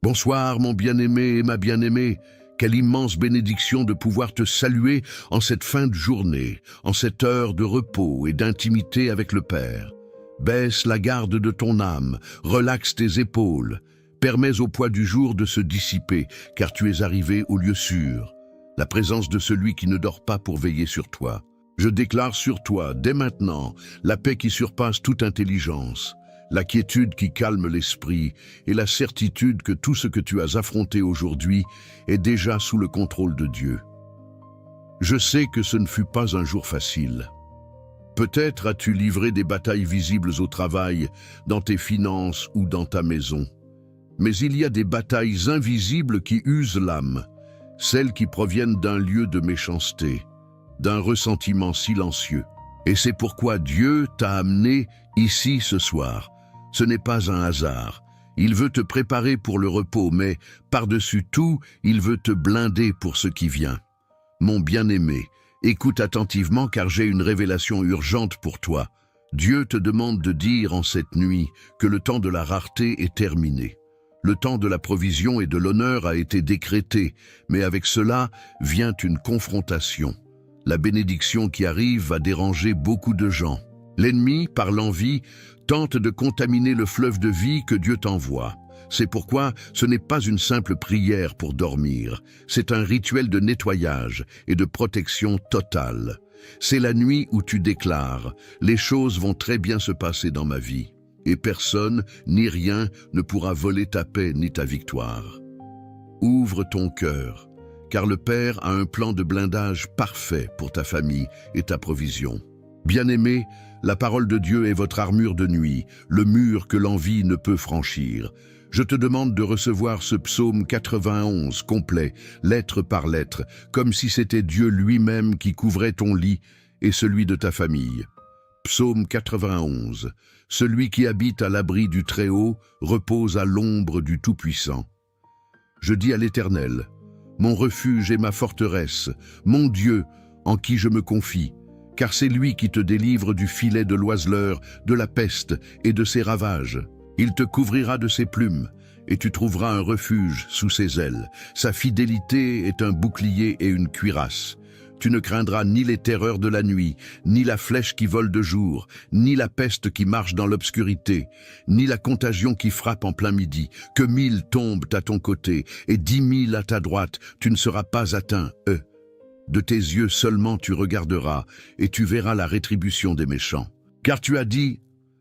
Bonsoir mon bien-aimé et ma bien-aimée, quelle immense bénédiction de pouvoir te saluer en cette fin de journée, en cette heure de repos et d'intimité avec le Père. Baisse la garde de ton âme, relaxe tes épaules, permets au poids du jour de se dissiper, car tu es arrivé au lieu sûr, la présence de celui qui ne dort pas pour veiller sur toi. Je déclare sur toi, dès maintenant, la paix qui surpasse toute intelligence, la quiétude qui calme l'esprit et la certitude que tout ce que tu as affronté aujourd'hui est déjà sous le contrôle de Dieu. Je sais que ce ne fut pas un jour facile. Peut-être as-tu livré des batailles visibles au travail, dans tes finances ou dans ta maison. Mais il y a des batailles invisibles qui usent l'âme, celles qui proviennent d'un lieu de méchanceté, d'un ressentiment silencieux. Et c'est pourquoi Dieu t'a amené ici ce soir. Ce n'est pas un hasard. Il veut te préparer pour le repos, mais par-dessus tout, il veut te blinder pour ce qui vient. Mon bien-aimé, écoute attentivement car j'ai une révélation urgente pour toi. Dieu te demande de dire en cette nuit que le temps de la rareté est terminé. Le temps de la provision et de l'honneur a été décrété, mais avec cela vient une confrontation. La bénédiction qui arrive va déranger beaucoup de gens. L'ennemi, par l'envie, tente de contaminer le fleuve de vie que Dieu t'envoie. C'est pourquoi ce n'est pas une simple prière pour dormir, c'est un rituel de nettoyage et de protection totale. C'est la nuit où tu déclares « Les choses vont très bien se passer dans ma vie, et personne ni rien ne pourra voler ta paix ni ta victoire. » Ouvre ton cœur, car le Père a un plan de blindage parfait pour ta famille et ta provision. Bien-aimé, la parole de Dieu est votre armure de nuit, le mur que l'envie ne peut franchir. Je te demande de recevoir ce psaume 91 complet, lettre par lettre, comme si c'était Dieu lui-même qui couvrait ton lit et celui de ta famille. Psaume 91. Celui qui habite à l'abri du Très-Haut repose à l'ombre du Tout-Puissant. Je dis à l'Éternel, mon refuge et ma forteresse, mon Dieu en qui je me confie, car c'est lui qui te délivre du filet de l'oiseleur, de la peste et de ses ravages. Il te couvrira de ses plumes, et tu trouveras un refuge sous ses ailes. Sa fidélité est un bouclier et une cuirasse. Tu ne craindras ni les terreurs de la nuit, ni la flèche qui vole de jour, ni la peste qui marche dans l'obscurité, ni la contagion qui frappe en plein midi. Que 1000 tombent à ton côté, et 10 000 à ta droite, tu ne seras pas atteint, eux. De tes yeux seulement tu regarderas, et tu verras la rétribution des méchants. Car tu as dit,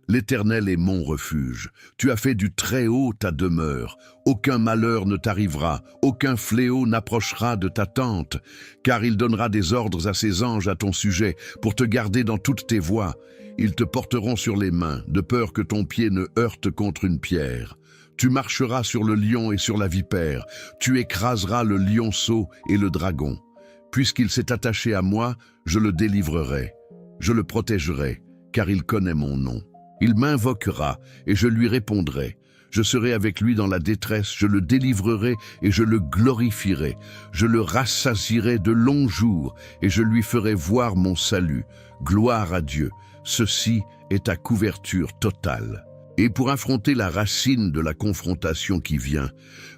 l'Éternel est mon refuge. Tu as fait du Très-Haut ta demeure. Aucun malheur ne t'arrivera, aucun fléau n'approchera de ta tente, car il donnera des ordres à ses anges à ton sujet, pour te garder dans toutes tes voies. Ils te porteront sur les mains, de peur que ton pied ne heurte contre une pierre. Tu marcheras sur le lion et sur la vipère. Tu écraseras le lionceau et le dragon. Puisqu'il s'est attaché à moi, je le délivrerai. Je le protégerai, car il connaît mon nom. Il m'invoquera, et je lui répondrai. Je serai avec lui dans la détresse, je le délivrerai et je le glorifierai. Je le rassasierai de longs jours, et je lui ferai voir mon salut. Gloire à Dieu. Ceci est ta couverture totale. Et pour affronter la racine de la confrontation qui vient,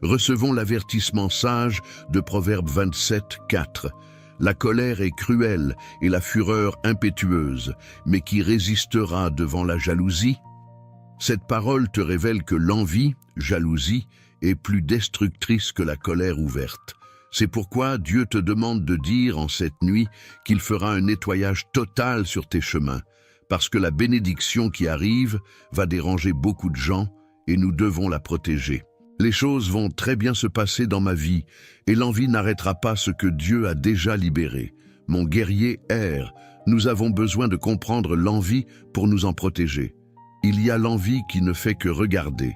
recevons l'avertissement sage de Proverbe 27, 4. La colère est cruelle et la fureur impétueuse, mais qui résistera devant la jalousie? Cette parole te révèle que l'envie, jalousie, est plus destructrice que la colère ouverte. C'est pourquoi Dieu te demande de dire en cette nuit qu'il fera un nettoyage total sur tes chemins, parce que la bénédiction qui arrive va déranger beaucoup de gens et nous devons la protéger. Les choses vont très bien se passer dans ma vie et l'envie n'arrêtera pas ce que Dieu a déjà libéré. Mon guerrier erre, nous avons besoin de comprendre l'envie pour nous en protéger. Il y a l'envie qui ne fait que regarder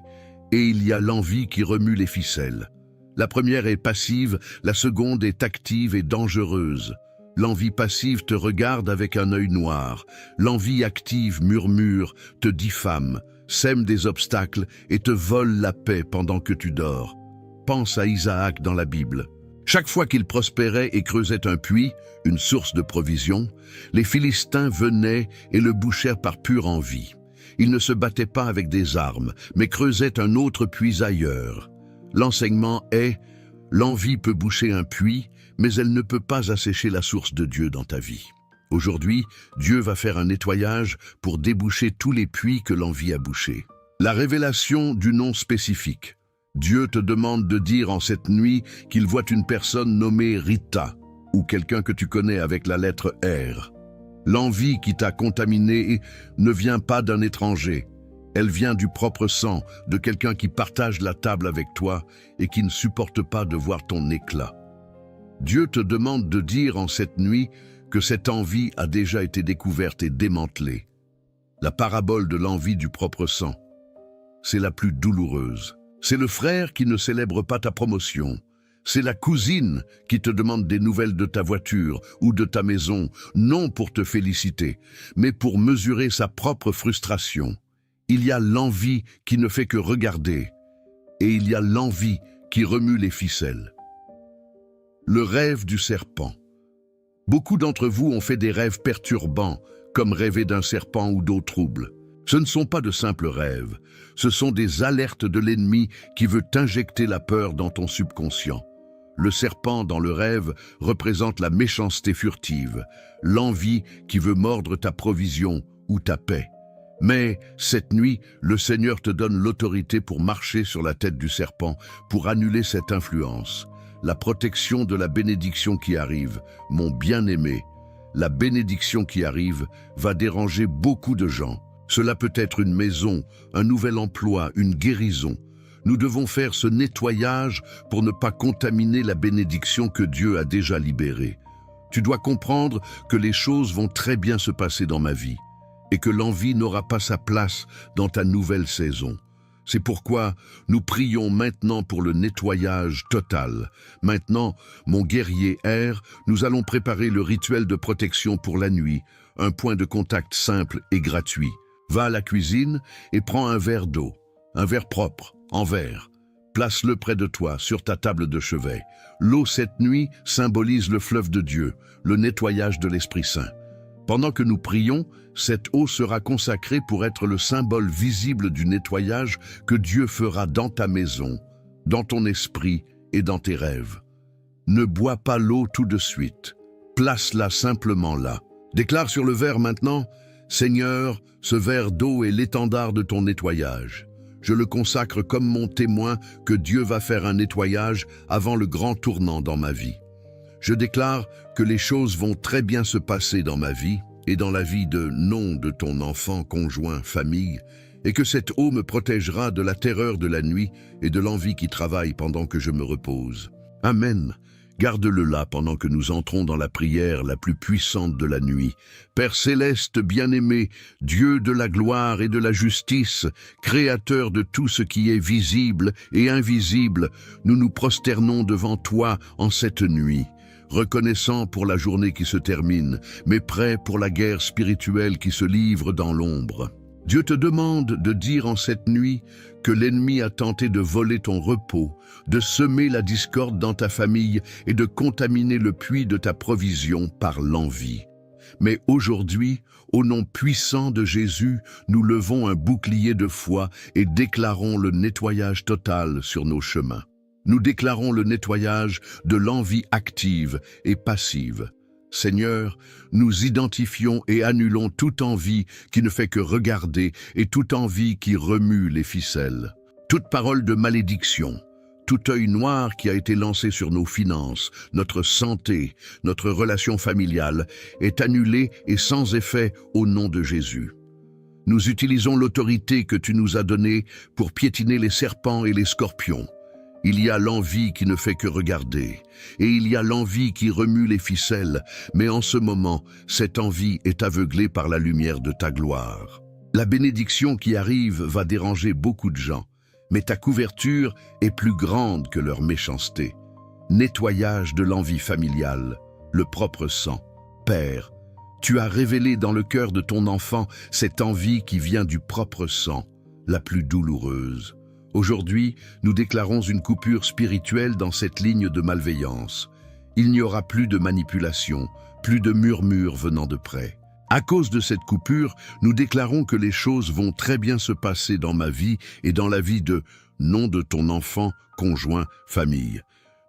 et il y a l'envie qui remue les ficelles. La première est passive, la seconde est active et dangereuse. L'envie passive te regarde avec un œil noir. L'envie active murmure, te diffame, sème des obstacles et te vole la paix pendant que tu dors. Pense à Isaac dans la Bible. Chaque fois qu'il prospérait et creusait un puits, une source de provision, les Philistins venaient et le bouchèrent par pure envie. Ils ne se battaient pas avec des armes, mais creusaient un autre puits ailleurs. L'enseignement est: l'envie peut boucher un puits, mais elle ne peut pas assécher la source de Dieu dans ta vie. Aujourd'hui, Dieu va faire un nettoyage pour déboucher tous les puits que l'envie a bouchés. La révélation du nom spécifique. Dieu te demande de dire en cette nuit qu'il voit une personne nommée Rita, ou quelqu'un que tu connais avec la lettre R. L'envie qui t'a contaminé ne vient pas d'un étranger. Elle vient du propre sang, de quelqu'un qui partage la table avec toi et qui ne supporte pas de voir ton éclat. Dieu te demande de dire en cette nuit que cette envie a déjà été découverte et démantelée. La parabole de l'envie du propre sang, c'est la plus douloureuse. C'est le frère qui ne célèbre pas ta promotion. C'est la cousine qui te demande des nouvelles de ta voiture ou de ta maison, non pour te féliciter, mais pour mesurer sa propre frustration. Il y a l'envie qui ne fait que regarder, et il y a l'envie qui remue les ficelles. Le rêve du serpent. Beaucoup d'entre vous ont fait des rêves perturbants, comme rêver d'un serpent ou d'eau trouble. Ce ne sont pas de simples rêves, ce sont des alertes de l'ennemi qui veut injecter la peur dans ton subconscient. Le serpent dans le rêve représente la méchanceté furtive, l'envie qui veut mordre ta provision ou ta paix. Mais cette nuit, le Seigneur te donne l'autorité pour marcher sur la tête du serpent, pour annuler cette influence. La protection de la bénédiction qui arrive, mon bien-aimé, la bénédiction qui arrive va déranger beaucoup de gens. Cela peut être une maison, un nouvel emploi, une guérison. Nous devons faire ce nettoyage pour ne pas contaminer la bénédiction que Dieu a déjà libérée. Tu dois comprendre que les choses vont très bien se passer dans ma vie et que l'envie n'aura pas sa place dans ta nouvelle saison. C'est pourquoi nous prions maintenant pour le nettoyage total. Maintenant, mon guerrier R, nous allons préparer le rituel de protection pour la nuit, un point de contact simple et gratuit. Va à la cuisine et prends un verre d'eau, un verre propre, en verre. Place-le près de toi, sur ta table de chevet. L'eau cette nuit symbolise le fleuve de Dieu, le nettoyage de l'Esprit Saint. Pendant que nous prions, cette eau sera consacrée pour être le symbole visible du nettoyage que Dieu fera dans ta maison, dans ton esprit et dans tes rêves. Ne bois pas l'eau tout de suite. Place-la simplement là. Déclare sur le verre maintenant: Seigneur, ce verre d'eau est l'étendard de ton nettoyage. Je le consacre comme mon témoin que Dieu va faire un nettoyage avant le grand tournant dans ma vie. Je déclare que les choses vont très bien se passer dans ma vie et dans la vie de ton enfant, conjoint, famille, et que cette eau me protégera de la terreur de la nuit et de l'envie qui travaille pendant que je me repose. Amen. Garde-le là pendant que nous entrons dans la prière la plus puissante de la nuit. Père céleste bien-aimé, Dieu de la gloire et de la justice, créateur de tout ce qui est visible et invisible, nous nous prosternons devant toi en cette nuit, reconnaissant pour la journée qui se termine, mais prêts pour la guerre spirituelle qui se livre dans l'ombre. Dieu te demande de dire en cette nuit que l'ennemi a tenté de voler ton repos, de semer la discorde dans ta famille et de contaminer le puits de ta provision par l'envie. Mais aujourd'hui, au nom puissant de Jésus, nous levons un bouclier de foi et déclarons le nettoyage total sur nos chemins. Nous déclarons le nettoyage de l'envie active et passive. Seigneur, nous identifions et annulons toute envie qui ne fait que regarder et toute envie qui remue les ficelles. Toute parole de malédiction, tout œil noir qui a été lancé sur nos finances, notre santé, notre relation familiale, est annulé et sans effet au nom de Jésus. Nous utilisons l'autorité que tu nous as donnée pour piétiner les serpents et les scorpions. Il y a l'envie qui ne fait que regarder, et il y a l'envie qui remue les ficelles, mais en ce moment, cette envie est aveuglée par la lumière de ta gloire. La bénédiction qui arrive va déranger beaucoup de gens, mais ta couverture est plus grande que leur méchanceté. Nettoyage de l'envie familiale, le propre sang. Père, tu as révélé dans le cœur de ton enfant cette envie qui vient du propre sang, la plus douloureuse. Aujourd'hui, nous déclarons une coupure spirituelle dans cette ligne de malveillance. Il n'y aura plus de manipulation, plus de murmures venant de près. À cause de cette coupure, nous déclarons que les choses vont très bien se passer dans ma vie et dans la vie de, nom de ton enfant, conjoint, famille.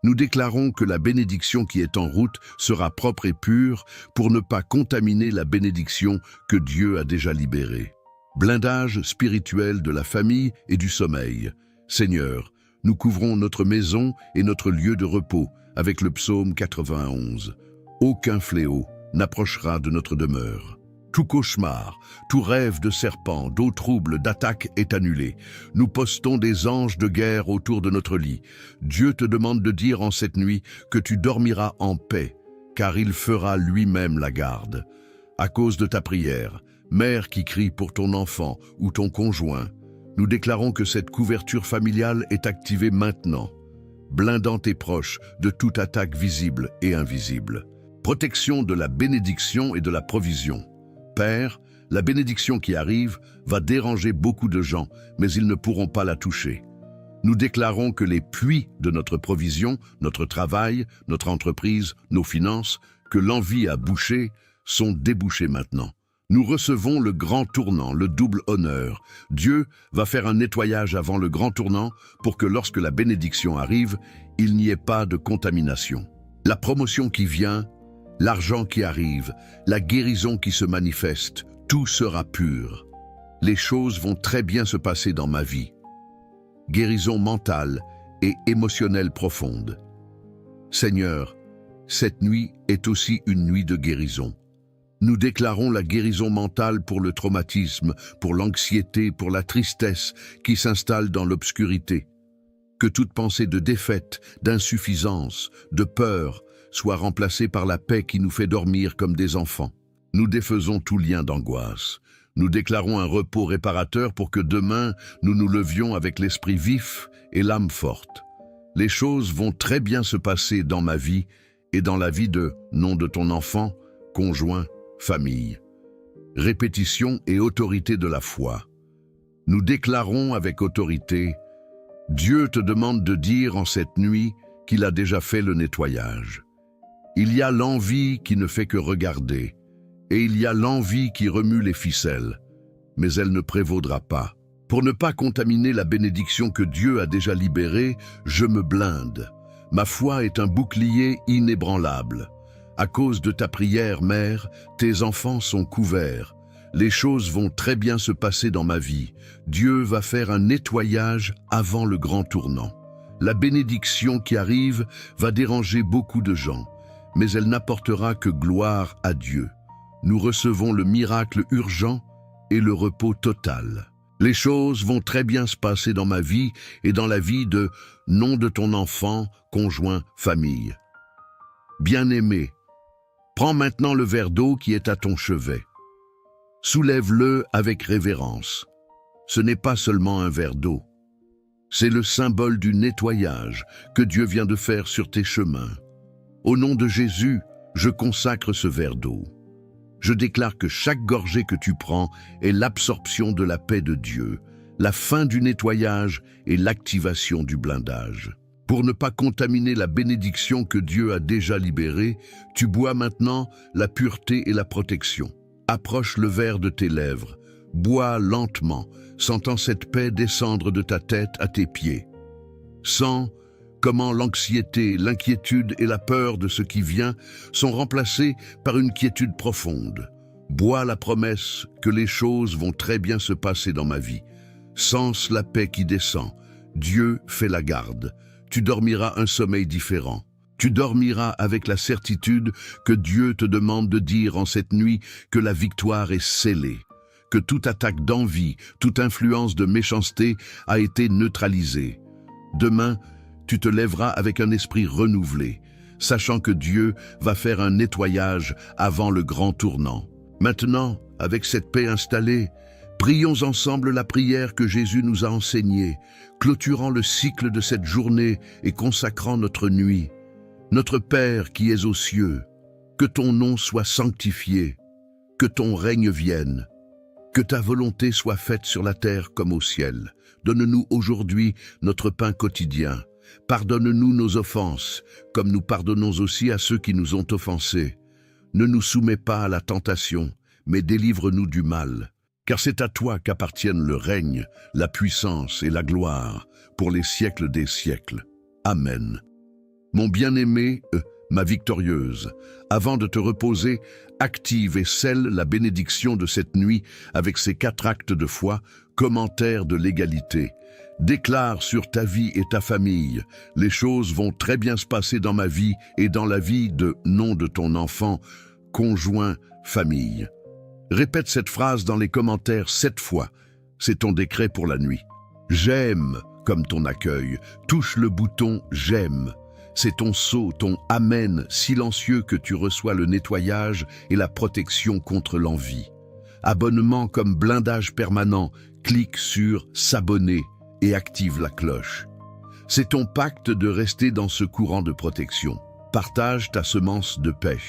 Nous déclarons que la bénédiction qui est en route sera propre et pure pour ne pas contaminer la bénédiction que Dieu a déjà libérée. Blindage spirituel de la famille et du sommeil. Seigneur, nous couvrons notre maison et notre lieu de repos avec le psaume 91. Aucun fléau n'approchera de notre demeure. Tout cauchemar, tout rêve de serpent, d'eau trouble, d'attaque est annulé. Nous postons des anges de guerre autour de notre lit. Dieu te demande de dire en cette nuit que tu dormiras en paix, car il fera lui-même la garde. À cause de ta prière, mère qui crie pour ton enfant ou ton conjoint, nous déclarons que cette couverture familiale est activée maintenant, blindant tes proches de toute attaque visible et invisible. Protection de la bénédiction et de la provision. Père, la bénédiction qui arrive va déranger beaucoup de gens, mais ils ne pourront pas la toucher. Nous déclarons que les puits de notre provision, notre travail, notre entreprise, nos finances, que l'envie a bouché, sont débouchés maintenant. Nous recevons le grand tournant, le double honneur. Dieu va faire un nettoyage avant le grand tournant pour que lorsque la bénédiction arrive, il n'y ait pas de contamination. La promotion qui vient, l'argent qui arrive, la guérison qui se manifeste, tout sera pur. Les choses vont très bien se passer dans ma vie. Guérison mentale et émotionnelle profonde. Seigneur, cette nuit est aussi une nuit de guérison. Nous déclarons la guérison mentale pour le traumatisme, pour l'anxiété, pour la tristesse qui s'installe dans l'obscurité. Que toute pensée de défaite, d'insuffisance, de peur, soit remplacée par la paix qui nous fait dormir comme des enfants. Nous défaisons tout lien d'angoisse. Nous déclarons un repos réparateur pour que demain, nous nous levions avec l'esprit vif et l'âme forte. Les choses vont très bien se passer dans ma vie et dans la vie de, nom de ton enfant, conjoint, famille. Répétition et autorité de la foi. Nous déclarons avec autorité, Dieu te demande de dire en cette nuit qu'il a déjà fait le nettoyage. Il y a l'envie qui ne fait que regarder, et il y a l'envie qui remue les ficelles, mais elle ne prévaudra pas. Pour ne pas contaminer la bénédiction que Dieu a déjà libérée, je me blinde. Ma foi est un bouclier inébranlable. À cause de ta prière, mère, tes enfants sont couverts. Les choses vont très bien se passer dans ma vie. Dieu va faire un nettoyage avant le grand tournant. La bénédiction qui arrive va déranger beaucoup de gens, mais elle n'apportera que gloire à Dieu. Nous recevons le miracle urgent et le repos total. Les choses vont très bien se passer dans ma vie et dans la vie de, nom de ton enfant, conjoint, famille. Bien-aimé, prends maintenant le verre d'eau qui est à ton chevet. Soulève-le avec révérence. Ce n'est pas seulement un verre d'eau. C'est le symbole du nettoyage que Dieu vient de faire sur tes chemins. Au nom de Jésus, je consacre ce verre d'eau. Je déclare que chaque gorgée que tu prends est l'absorption de la paix de Dieu, la fin du nettoyage et l'activation du blindage. Pour ne pas contaminer la bénédiction que Dieu a déjà libérée, tu bois maintenant la pureté et la protection. Approche le verre de tes lèvres, bois lentement, sentant cette paix descendre de ta tête à tes pieds. Sens comment l'anxiété, l'inquiétude et la peur de ce qui vient sont remplacées par une quiétude profonde. Bois la promesse que les choses vont très bien se passer dans ma vie. Sens la paix qui descend. Dieu fait la garde. Tu dormiras un sommeil différent. Tu dormiras avec la certitude que Dieu te demande de dire en cette nuit que la victoire est scellée, que toute attaque d'envie, toute influence de méchanceté a été neutralisée. Demain, tu te lèveras avec un esprit renouvelé, sachant que Dieu va faire un nettoyage avant le grand tournant. Maintenant, avec cette paix installée, prions ensemble la prière que Jésus nous a enseignée, clôturant le cycle de cette journée et consacrant notre nuit. Notre Père qui es aux cieux, que ton nom soit sanctifié, que ton règne vienne, que ta volonté soit faite sur la terre comme au ciel. Donne-nous aujourd'hui notre pain quotidien. Pardonne-nous nos offenses, comme nous pardonnons aussi à ceux qui nous ont offensés. Ne nous soumets pas à la tentation, mais délivre-nous du mal. Car c'est à toi qu'appartiennent le règne, la puissance et la gloire, pour les siècles des siècles. Amen. Mon bien-aimé, ma victorieuse, avant de te reposer, active et scelle la bénédiction de cette nuit avec ces 4 actes de foi, commentaires de l'égalité. Déclare sur ta vie et ta famille, les choses vont très bien se passer dans ma vie et dans la vie de nom de ton enfant, conjoint, famille. Répète cette phrase dans les commentaires 7 fois. C'est ton décret pour la nuit. J'aime comme ton accueil. Touche le bouton j'aime. C'est ton sceau, ton amen silencieux que tu reçois le nettoyage et la protection contre l'envie. Abonnement comme blindage permanent. Clique sur s'abonner et active la cloche. C'est ton pacte de rester dans ce courant de protection. Partage ta semence de paix.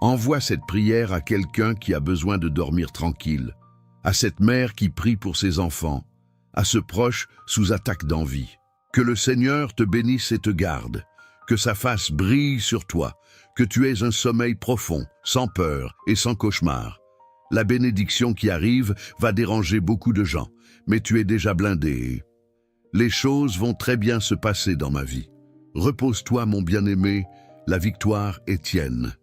Envoie cette prière à quelqu'un qui a besoin de dormir tranquille, à cette mère qui prie pour ses enfants, à ce proche sous attaque d'envie. Que le Seigneur te bénisse et te garde, que sa face brille sur toi, que tu aies un sommeil profond, sans peur et sans cauchemar. La bénédiction qui arrive va déranger beaucoup de gens, mais tu es déjà blindé. Les choses vont très bien se passer dans ma vie. Repose-toi, mon bien-aimé, la victoire est tienne.